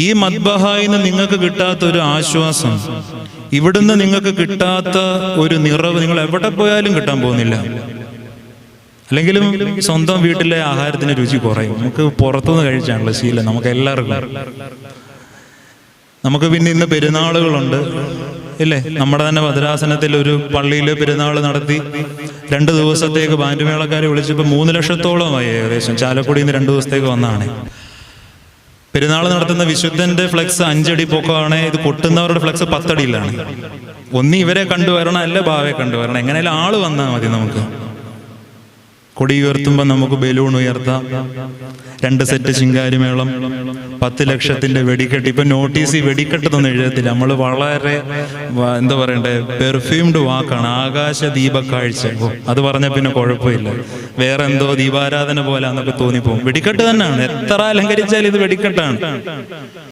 ഈ മദ്ബഹായിന്ന് നിങ്ങൾക്ക് കിട്ടാത്ത ഒരു ആശ്വാസം, ഇവിടുന്ന് നിങ്ങൾക്ക് കിട്ടാത്ത ഒരു നിറവ് നിങ്ങൾ എവിടെ പോയാലും കിട്ടാൻ പോകുന്നില്ല. അല്ലെങ്കിലും സ്വന്തം വീട്ടിലെ ആഹാരത്തിന് രുചി കുറയും. നമുക്ക് പുറത്തുനിന്ന് കഴിച്ചാണല്ലോ ശീലം നമുക്ക് എല്ലാവർക്കും. നമുക്ക് പിന്നെ ഇന്ന് പെരുന്നാളുകളുണ്ട് ഇല്ലേ? നമ്മുടെ തന്നെ ഭദ്രാസനത്തിൽ ഒരു പള്ളിയിൽ പെരുന്നാൾ നടത്തി 2 ദിവസത്തേക്ക് ബാൻഡുമേളക്കാരെ വിളിച്ചപ്പോൾ 3 ലക്ഷത്തോളമായി ഏകദേശം. ചാലക്കുടിയിൽ നിന്ന് 2 ദിവസത്തേക്ക് വന്നതാണ്. പെരുന്നാൾ നടത്തുന്ന വിശുദ്ധന്റെ ഫ്ലെക്സ് 5 അടി പൊക്കമാണ്, ഇത് കൊട്ടുന്നവരുടെ ഫ്ലെക്സ് 10 അടിയിലാണ്. ഒന്നി ഇവരെ കണ്ടുവരണം, അല്ല ഭാവയെ കണ്ടുവരണം. എങ്ങനെയാലും ആള് വന്നാൽ മതി. നമുക്ക് കൊടി ഉയർത്തുമ്പോൾ നമുക്ക് ബലൂൺ ഉയർത്താം, 2 സെറ്റ് ചിങ്കാരിമേളം, 10 ലക്ഷത്തിന്റെ വെടിക്കെട്ട്. ഇപ്പൊ നോട്ടീസ് വെടിക്കെട്ടൊന്നും എഴുതത്തില്ല. നമ്മൾ വളരെ എന്താ പറയണ്ടേ, പെർഫ്യൂംഡ് വാക്കാണ് ആകാശ ദീപക്കാഴ്ച. അത് പറഞ്ഞ പിന്നെ കുഴപ്പമില്ല, വേറെ എന്തോ ദീപാരാധന പോലെ എന്നൊക്കെ തോന്നിപ്പോകും. വെടിക്കെട്ട് തന്നെയാണ്, എത്ര അലങ്കരിച്ചാലും ഇത് വെടിക്കെട്ടാണ്.